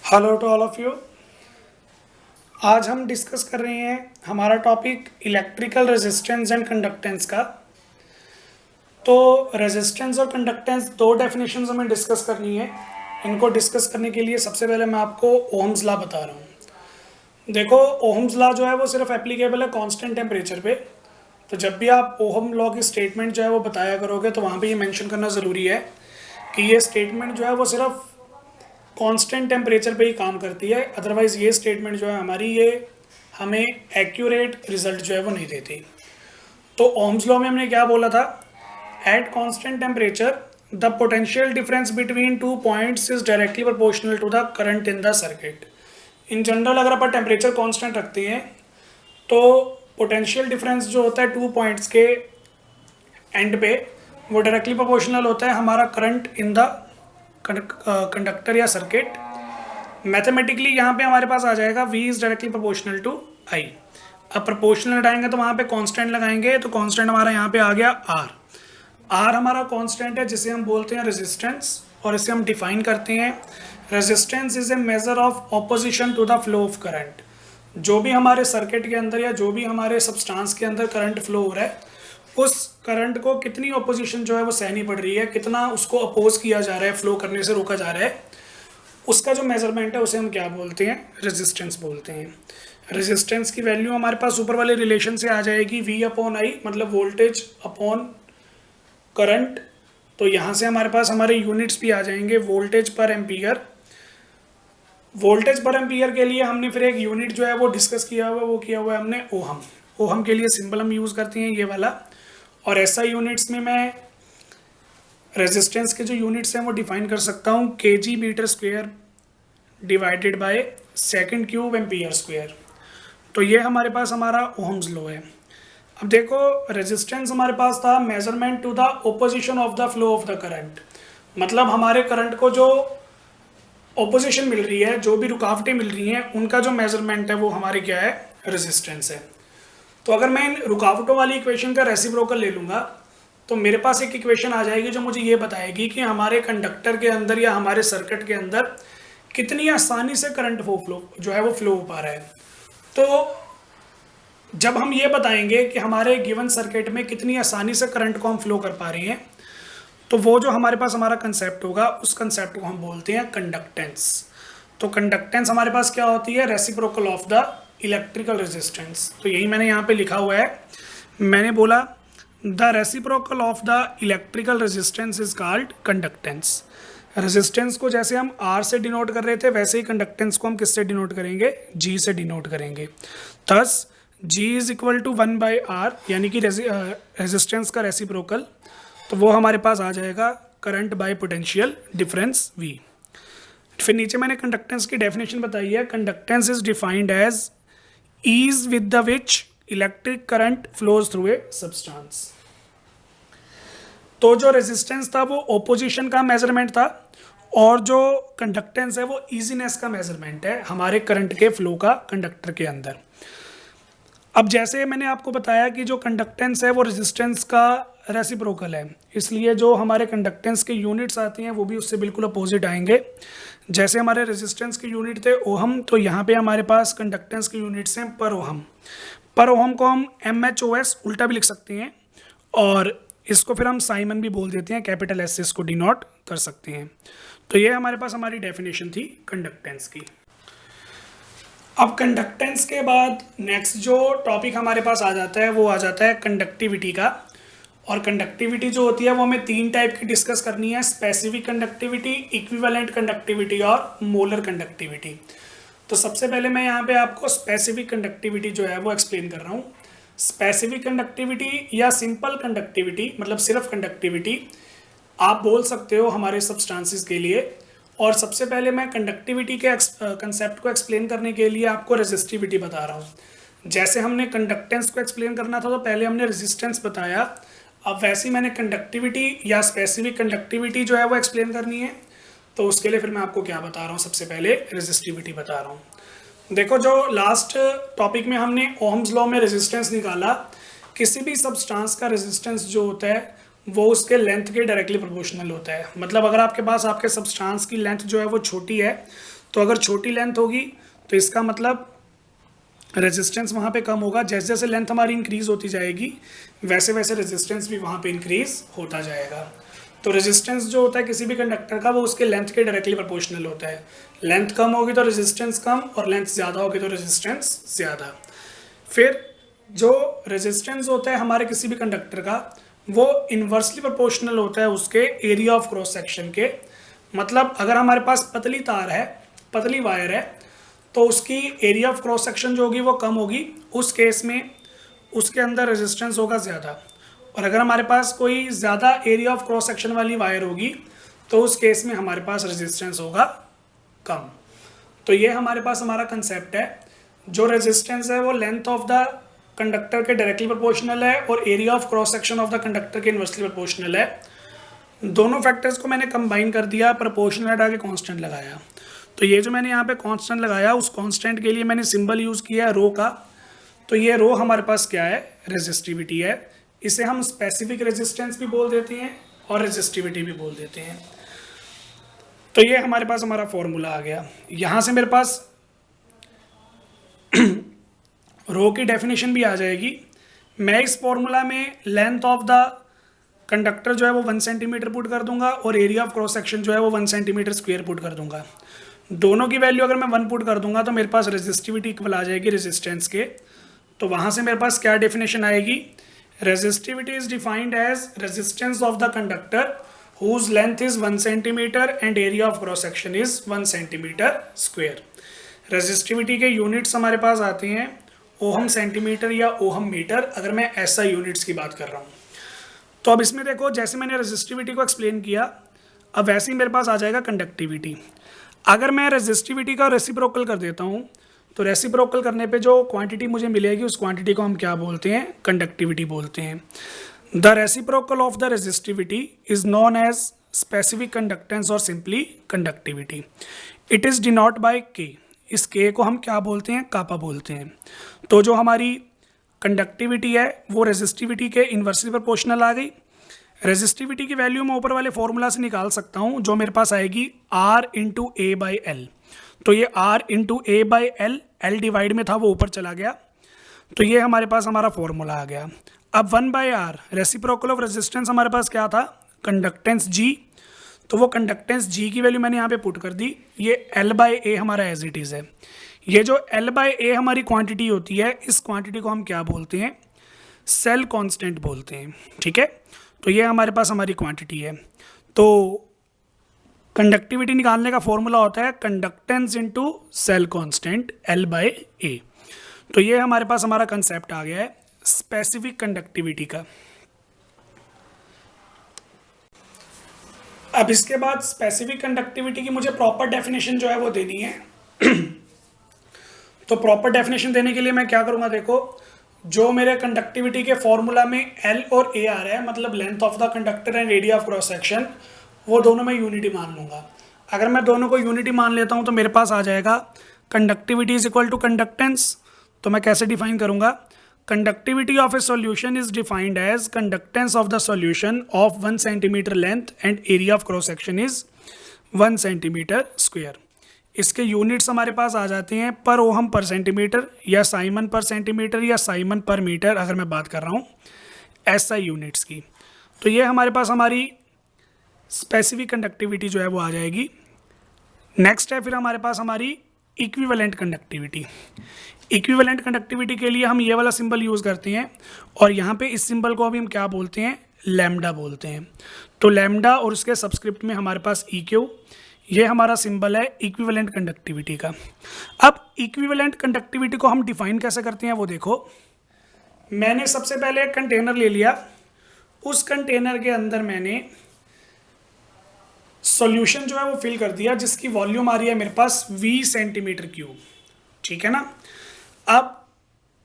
Hello to all of you. आज हम discuss कर रहे हैं हमारा topic electrical resistance and conductance का। तो रेजिस्टेंस और कंडक्टेंस दो डेफिनेशंस हमें डिस्कस करनी है। इनको डिस्कस करने के लिए सबसे पहले मैं आपको ओहम्स लॉ बता रहा हूँ। देखो, ओहम्स लॉ जो है वो सिर्फ एप्लीकेबल है कांस्टेंट टेम्परेचर पे। तो जब भी आप ओहम लॉ की स्टेटमेंट जो है वो बताया करोगे तो वहाँ पे ये मेंशन करना ज़रूरी है कि ये स्टेटमेंट जो है वो सिर्फ कांस्टेंट टेम्परेचर पे ही काम करती है। अदरवाइज़ ये स्टेटमेंट जो है हमारी, ये हमें एक्यूरेट रिजल्ट जो है वो नहीं देती। तो ओहम्स लॉ में हमने क्या बोला था, at constant temperature the potential difference between two points is directly proportional to the current in the circuit. In general अगर अपन टेम्परेचर कांस्टेंट रखते हैं तो पोटेंशियल डिफरेंस जो होता है टू पॉइंट्स के एंड पे वो डायरेक्टली प्रोपोर्शनल होता है हमारा करंट इन द कंडक्टर या सर्किट। मैथमेटिकली यहाँ पे हमारे पास आ जाएगा V is directly proportional to I। अब प्रोपोर्शनल हटाएंगे तो वहाँ पे कांस्टेंट लगाएंगे, तो कांस्टेंट हमारा यहाँ पे आ गया R हमारा कांस्टेंट है जिसे हम बोलते हैं रेजिस्टेंस, और इसे हम डिफाइन करते हैं resistance is a measure of opposition to the flow of current. जो भी हमारे सर्किट के अंदर या जो भी हमारे सब्सटेंस के अंदर करंट फ्लो हो रहा है, उस करंट को कितनी ऑपोजिशन जो है वो सहनी पड़ रही है, कितना उसको अपोज किया जा रहा है, फ्लो करने से रोका जा रहा है, उसका जो मेजरमेंट है उसे हम क्या बोलते हैं, रेजिस्टेंस बोलते हैं। रेजिस्टेंस की वैल्यू हमारे पास ऊपर वाले रिलेशन से आ जाएगी V अपॉन I, मतलब वोल्टेज अपॉन करंट। तो यहाँ से हमारे पास हमारे यूनिट्स भी आ जाएंगे, वोल्टेज पर एम्पियर। वोल्टेज पर एम्पियर के लिए हमने फिर एक यूनिट जो है वो डिस्कस किया हुआ, वो किया हुआ है हमने ओहम। ओहम के लिए सिंबल हम यूज़ करते हैं ये वाला। और ऐसा यूनिट्स में मैं रेजिस्टेंस के जो यूनिट्स हैं वो डिफाइन कर सकता हूँ kg metre square divided by second cube ampere square. तो ये हमारे पास हमारा ओहम्स लॉ है। अब देखो, रेजिस्टेंस हमारे पास था measurement to the opposition of the flow of the current, मतलब हमारे करंट को जो ओपोजिशन मिल रही है, जो भी रुकावटें मिल रही हैं, उनका जो मेजरमेंट है वो हमारे क्या है, रेजिस्टेंस है। तो अगर मैं इन रुकावटों वाली इक्वेशन का रेसिप्रोकल ले लूँगा तो मेरे पास एक इक्वेशन आ जाएगी जो मुझे ये बताएगी कि हमारे कंडक्टर के अंदर या हमारे सर्किट के अंदर कितनी आसानी से करंट फ्लो जो है वो फ्लो हो पा रहा है। तो जब हम ये बताएंगे कि हमारे गिवन सर्किट में कितनी आसानी से करंट को हम फ्लो कर पा रहे हैं, तो वो जो हमारे पास हमारा कंसेप्ट होगा, उस कंसेप्ट को हम बोलते हैं कंडक्टेंस। तो कंडक्टेंस हमारे पास क्या होती है, reciprocal of the electrical resistance. तो यही मैंने यहाँ पे लिखा हुआ है, मैंने बोला the reciprocal of the electrical resistance is called conductance. Resistance को जैसे हम R से डिनोट कर रहे थे, वैसे ही कंडक्टेंस को हम किससे डिनोट करेंगे, G से डिनोट करेंगे। Thus G is equal to 1/R, यानी कि रेजिस्टेंस का रेसिप्रोकल, तो वो हमारे पास आ जाएगा current by potential difference V। फिर नीचे मैंने कंडक्टेंस की डेफिनेशन बताई है, conductance is defined as ease with the which electric current flows through a substance। तो जो रेजिस्टेंस था वो ओपोजिशन का मेजरमेंट था, और जो कंडक्टेंस है वो इजीनेस का मेजरमेंट है हमारे करंट के फ्लो का कंडक्टर के अंदर। अब जैसे मैंने आपको बताया कि जो कंडक्टेंस है वो रेजिस्टेंस का रेसिप्रोकल है, इसलिए जो हमारे कंडक्टेंस के यूनिट्स आती हैं वो भी उससे बिल्कुल अपोजिट आएंगे। जैसे हमारे रेजिस्टेंस के यूनिट थे ओहम, तो यहाँ पे हमारे पास कंडक्टेंस के यूनिट्स हैं पर ओहम। पर ओहम को हम MHOS उल्टा भी लिख सकते हैं, और इसको फिर हम साइमन भी बोल देते हैं, कैपिटल S से इसको डिनोट कर सकते हैं। तो ये हमारे पास हमारी डेफिनेशन थी कंडक्टेंस की। अब कंडक्टेंस के बाद नेक्स्ट जो टॉपिक हमारे पास आ जाता है वो आ जाता है कंडक्टिविटी का। और कंडक्टिविटी जो होती है वो हमें तीन टाइप की डिस्कस करनी है, स्पेसिफिक कंडक्टिविटी, इक्विवेलेंट कंडक्टिविटी और मोलर कंडक्टिविटी। तो सबसे पहले मैं यहाँ पे आपको स्पेसिफिक कंडक्टिविटी जो है वो एक्सप्लेन कर रहा हूँ। स्पेसिफिक कंडक्टिविटी या सिंपल कंडक्टिविटी, मतलब सिर्फ कंडक्टिविटी आप बोल सकते हो हमारे सब्सटेंसेस के लिए। और सबसे पहले मैं कंडक्टिविटी के कंसेप्ट को एक्सप्लेन करने के लिए आपको रेजिस्टिविटी बता रहा हूँ। जैसे हमने कंडक्टेंस को एक्सप्लेन करना था तो पहले हमने रेजिस्टेंस बताया, अब वैसे ही मैंने कंडक्टिविटी या स्पेसिफिक कंडक्टिविटी जो है वो एक्सप्लेन करनी है। तो उसके लिए फिर मैं आपको क्या बता रहा हूँ, सबसे पहले रेजिस्टिविटी बता रहा हूँ। देखो, जो लास्ट टॉपिक में हमने ओहम्स लॉ में रेजिस्टेंस निकाला, किसी भी सब्सटेंस का रेजिस्टेंस जो होता है वो उसके लेंथ के डायरेक्टली प्रोपोर्शनल होता है। मतलब अगर आपके पास आपके सब्सटेंस की लेंथ जो है वो छोटी है तो अगर छोटी लेंथ होगी तो इसका मतलब रेजिस्टेंस वहाँ पे कम होगा। जैसे जैसे लेंथ हमारी इंक्रीज होती जाएगी वैसे वैसे रेजिस्टेंस भी वहाँ पे इंक्रीज होता जाएगा। तो रेजिस्टेंस जो होता है किसी भी कंडक्टर का वो उसके लेंथ के डायरेक्टली प्रोपोर्शनल होता है। लेंथ कम होगी तो रेजिस्टेंस कम और लेंथ ज़्यादा होगी तो रेजिस्टेंस ज़्यादा। फिर जो रेजिस्टेंस होता है हमारे किसी भी कंडक्टर का वो इन्वर्सली प्रोपोर्शनल होता है उसके एरिया ऑफ क्रॉस सेक्शन के। मतलब अगर हमारे पास पतली तार है, पतली वायर है, तो उसकी एरिया ऑफ क्रॉस सेक्शन जो होगी वो कम होगी, उस केस में उसके अंदर रेजिस्टेंस होगा ज़्यादा। और अगर हमारे पास कोई ज़्यादा एरिया ऑफ क्रॉस सेक्शन वाली वायर होगी तो उस केस में हमारे पास रेजिस्टेंस होगा कम। तो ये हमारे पास हमारा कंसेप्ट है। जो रेजिस्टेंस है वो लेंथ ऑफ द कंडक्टर के डायरेक्टली प्रोपोर्शनल है और area of cross section of the conductor के इन्वर्सली प्रोपोर्शनल है। दोनों फैक्टर्स को मैंने कंबाइन कर दिया, प्रोपोर्शनल हटा के कांस्टेंट लगाया। तो ये जो मैंने यहाँ पे कांस्टेंट लगाया उस कांस्टेंट के लिए मैंने सिंबल यूज़ किया है रो का। तो ये रो हमारे पास क्या है, रेजिस्टिविटी है। इसे हम स्पेसिफिक रेजिस्टेंस भी बोल देते हैं और रेजिस्टिविटी भी बोल देते हैं। तो ये हमारे पास हमारा फॉर्मूला आ गया। यहाँ से मेरे पास रो की डेफिनेशन भी आ जाएगी। मैं इस फॉर्मूला में लेंथ ऑफ द कंडक्टर जो है वो 1 सेंटीमीटर पुट कर दूंगा और एरिया ऑफ क्रॉस सेक्शन जो है वो 1 सेंटीमीटर स्क्वायर पुट कर दूंगा। दोनों की वैल्यू अगर मैं 1 पुट कर दूंगा तो मेरे पास रेजिस्टिविटी इक्वल आ जाएगी रेजिस्टेंस के। तो वहाँ से मेरे पास क्या डेफिनेशन आएगी, resistivity is defined as resistance of the conductor whose length is 1 centimetre and area of cross section is 1 centimetre square. Resistivity के यूनिट्स हमारे पास आते हैं ओहम सेंटीमीटर या ओहम मीटर, अगर मैं ऐसा यूनिट्स की बात कर रहा हूँ। तो अब इसमें देखो, जैसे मैंने रेजिस्टिविटी को एक्सप्लेन किया, अब वैसे ही मेरे पास आ जाएगा कंडक्टिविटी। अगर मैं रेजिस्टिविटी का रेसिप्रोकल कर देता हूँ तो रेसिप्रोकल करने पे जो क्वांटिटी मुझे मिलेगी उस क्वांटिटी को हम क्या बोलते हैं, कंडक्टिविटी बोलते हैं। The reciprocal of the resistivity is known as specific conductance और simply conductivity. It is denote by K. इस के को हम क्या बोलते हैं, कापा बोलते हैं। तो जो हमारी कंडक्टिविटी है वो रेजिस्टिविटी के इन्वर्सली प्रोपोर्शनल आ गई। रेजिस्टिविटी की वैल्यू मैं ऊपर वाले फॉर्मूला से निकाल सकता हूँ जो मेरे पास आएगी R into A by L. तो ये R into A by L, L divide में था वो ऊपर चला गया, तो ये हमारे पास हमारा फॉर्मूला आ गया। अब 1/R रेसिप्रोकल ऑफ रेजिस्टेंस हमारे पास क्या था, कंडक्टेंस G। तो वो कंडक्टेंस G की वैल्यू मैंने यहाँ पे पुट कर दी। ये L/A हमारा एज इट इज़ है। ये जो L/A हमारी क्वांटिटी होती है, इस क्वांटिटी को हम क्या बोलते हैं, सेल कांस्टेंट बोलते हैं। ठीक है, तो ये हमारे पास हमारी क्वांटिटी है। तो कंडक्टिविटी निकालने का फॉर्मूला होता है conductance into cell constant L/A। तो ये हमारे पास हमारा कंसेप्ट आ गया है स्पेसिफिक कंडक्टिविटी का। अब इसके बाद स्पेसिफिक कंडक्टिविटी की मुझे प्रॉपर डेफिनेशन जो है वो देनी है। तो प्रॉपर डेफिनेशन देने के लिए मैं क्या करूंगा, देखो, जो मेरे कंडक्टिविटी के फॉर्मूला में L और A आ रहा है, मतलब length of the conductor and area of cross section, वो दोनों मैं यूनिटी मान लूंगा। अगर मैं दोनों को यूनिटी मान लेता हूं तो मेरे पास आ जाएगा conductivity is equal to conductance. तो मैं कैसे डिफाइन करूंगा, conductivity of a solution is defined as conductance of the solution of 1 centimetre length and area of cross section is 1 centimetre square. इसके यूनिट्स हमारे पास आ जाते हैं पर ओहम पर सेंटीमीटर या साइमन पर सेंटीमीटर या साइमन पर मीटर, अगर मैं बात कर रहा हूँ SI यूनिट्स की। तो ये हमारे पास हमारी स्पेसिफिक कंडक्टिविटी जो है वो आ जाएगी। नेक्स्ट है फिर हमारे पास हमारी इक्विवेलेंट कंडक्टिविटी। इक्विवेलेंट कंडक्टिविटी के लिए हम ये वाला सिंबल यूज़ करते हैं और यहाँ पे इस सिंबल को अभी हम क्या बोलते हैं, लैम्डा बोलते हैं। तो लैम्डा और उसके सबस्क्रिप्ट में हमारे पास EQ, ये हमारा सिंबल है इक्विवेलेंट कंडक्टिविटी का। अब इक्विवेलेंट कंडक्टिविटी को हम डिफाइन कैसे करते हैं वो देखो। मैंने सबसे पहले एक कंटेनर ले लिया, उस कंटेनर के अंदर मैंने सॉल्यूशन जो है वो फिल कर दिया जिसकी वॉल्यूम आ रही है मेरे पास 20 सेंटीमीटर क्यूब। ठीक है ना। अब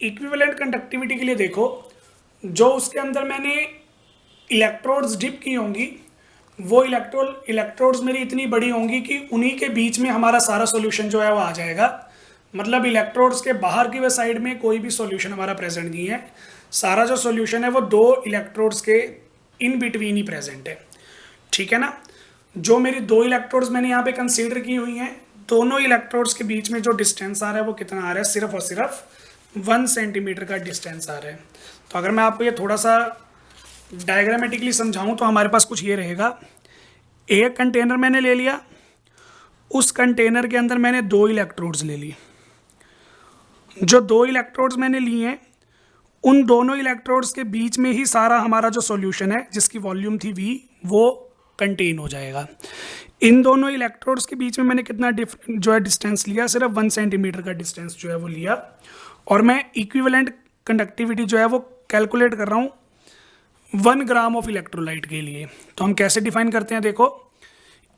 इक्विवेलेंट कंडक्टिविटी के लिए देखो, जो उसके अंदर मैंने इलेक्ट्रोड्स डिप की होंगी वो इलेक्ट्रोड्स मेरी इतनी बड़ी होंगी कि उन्हीं के बीच में हमारा सारा सॉल्यूशन जो है वो आ जाएगा। मतलब इलेक्ट्रोड्स के बाहर की वे साइड में कोई भी सॉल्यूशन हमारा प्रेजेंट नहीं है, सारा जो सॉल्यूशन है वो 2 इलेक्ट्रोड्स के इन बिटवीन ही प्रेजेंट है। ठीक है ना। जो मेरी 2 इलेक्ट्रोड्स मैंने यहाँ पे कंसीडर की हुई हैं दोनों इलेक्ट्रोड्स के बीच में जो डिस्टेंस आ रहा है वो कितना आ रहा है, सिर्फ और सिर्फ 1 सेंटीमीटर का डिस्टेंस आ रहा है। तो अगर मैं आपको ये थोड़ा सा डायग्रामेटिकली समझाऊं तो हमारे पास कुछ ये रहेगा, एक कंटेनर मैंने ले लिया, उस कंटेनर के अंदर मैंने 2 इलेक्ट्रोड्स ले ली। जो 2 इलेक्ट्रोड्स मैंने लिए हैं उन दोनों इलेक्ट्रोड्स के बीच में ही सारा हमारा जो सॉल्यूशन है जिसकी वॉल्यूम थी V वो कंटेन हो जाएगा। इन दोनों इलेक्ट्रोड्स के बीच में मैंने कितना जो है डिस्टेंस लिया, सिर्फ 1 सेंटीमीटर का डिस्टेंस जो है वो लिया, और मैं इक्विवेलेंट कंडक्टिविटी जो है वो कैलकुलेट कर रहा हूँ 1 ग्राम ऑफ इलेक्ट्रोलाइट के लिए। तो हम कैसे डिफाइन करते हैं, देखो,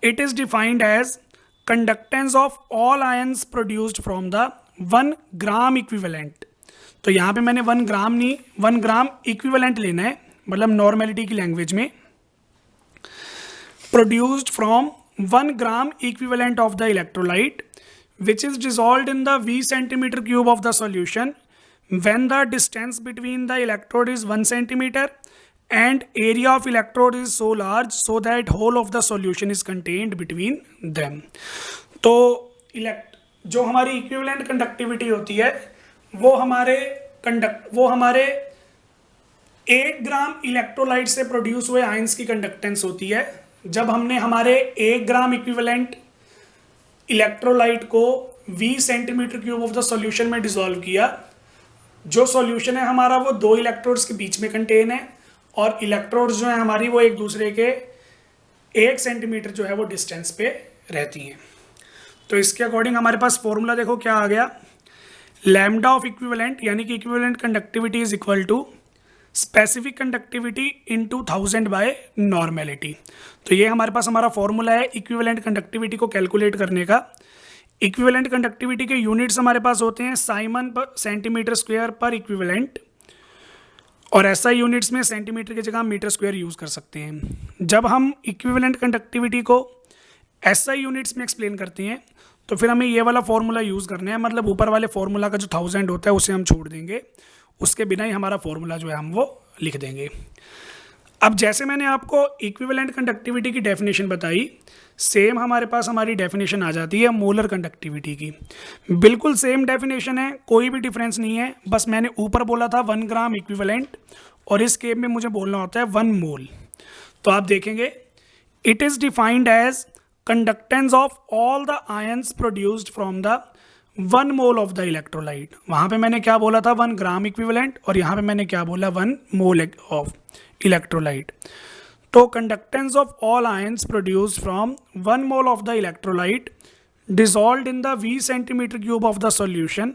it is defined as conductance of all ions produced from the 1 gram equivalent. तो यहाँ पे मैंने 1 ग्राम नहीं, 1 ग्राम इक्विवेलेंट लेना है, मतलब नॉर्मेलिटी की लैंग्वेज में, produced from 1 gram equivalent of the electrolyte which is dissolved in the V centimetre cube of the solution when the distance between the electrode is 1 centimeter and area of electrode is so large so that whole of the solution is contained between them। तो जो हमारी equivalent conductivity होती है वो हमारे 1 ग्राम electrolyte से produce हुए ions की कंडक्टेंस होती है। जब हमने हमारे 1 ग्राम इक्विवेलेंट इलेक्ट्रोलाइट को V centimetre cube of the solution में डिसॉल्व किया, जो सॉल्यूशन है हमारा वो 2 इलेक्ट्रोड्स के बीच में कंटेन है, और इलेक्ट्रोड्स जो है हमारी वो एक दूसरे के 1 सेंटीमीटर जो है वो डिस्टेंस पे रहती हैं। तो इसके अकॉर्डिंग हमारे पास फॉर्मूला देखो क्या आ गया, लैम्डा ऑफ इक्विवेलेंट यानी कि equivalent conductivity is equal to specific conductivity into 1000 by normality. तो ये हमारे पास हमारा फॉर्मूला है इक्विवेलेंट कंडक्टिविटी को कैलकुलेट करने का। इक्विवेलेंट कंडक्टिविटी के यूनिट्स हमारे पास होते हैं साइमन पर सेंटीमीटर स्क्वायर पर इक्विवेलेंट, और SI यूनिट्स में सेंटीमीटर की जगह हम मीटर स्क्वायर यूज़ कर सकते हैं। जब हम इक्विवेलेंट कंडक्टिविटी को SI यूनिट्स में एक्सप्लेन करते हैं तो फिर हमें ये वाला फॉर्मूला यूज़ करना है, मतलब ऊपर वाले फॉर्मूला का जो 1000 होता है उसे हम छोड़ देंगे, उसके बिना ही हमारा फॉर्मूला जो है हम वो लिख देंगे। अब जैसे मैंने आपको इक्विवेलेंट कंडक्टिविटी की डेफिनेशन बताई, सेम हमारे पास हमारी डेफिनेशन आ जाती है मोलर कंडक्टिविटी की। बिल्कुल सेम डेफिनेशन है, कोई भी डिफरेंस नहीं है, बस मैंने ऊपर बोला था 1 ग्राम इक्विवेलेंट और इस केस में मुझे बोलना होता है 1 मोल। तो आप देखेंगे it is defined as conductance of all the ions produced from the 1 mole of the electrolyte. वहाँ पे मैंने क्या बोला था 1 ग्राम इक्विवेलेंट, और यहाँ पे मैंने क्या बोला 1 मोल ऑफ इलेक्ट्रोलाइट। तो conductance of all ions produced from 1 mole of the electrolyte dissolved in the V centimeter cube of the solution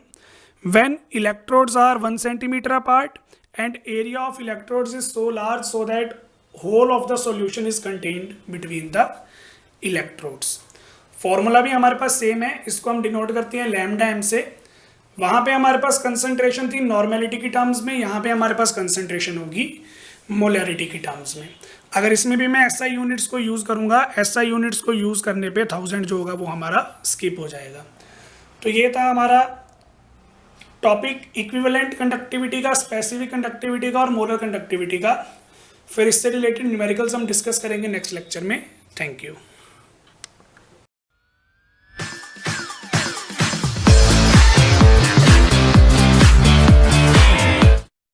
when electrodes are 1 centimeter apart and area of electrodes is so large so that whole of the solution is contained between the electrodes। Formula भी हमारे पास same है, इसको हम denote करते हैं lambda M से। वहाँ पे हमारे पास कंसंट्रेशन थी नॉर्मेलिटी की टर्म्स में, यहाँ पे हमारे पास कंसंट्रेशन होगी मोलैरिटी की टर्म्स में। अगर इसमें भी मैं SI यूनिट्स को यूज़ करूँगा, SI यूनिट्स को यूज़ करने पे 1000 जो होगा वो हमारा स्किप हो जाएगा। तो ये था हमारा टॉपिक इक्विवेलेंट कंडक्टिविटी का, स्पेसिफिक कंडक्टिविटी का और मोलर कंडक्टिविटी का। फिर इससे रिलेटेड न्यूमेरिकल्स हम डिस्कस करेंगे नेक्स्ट लेक्चर में। Thank you.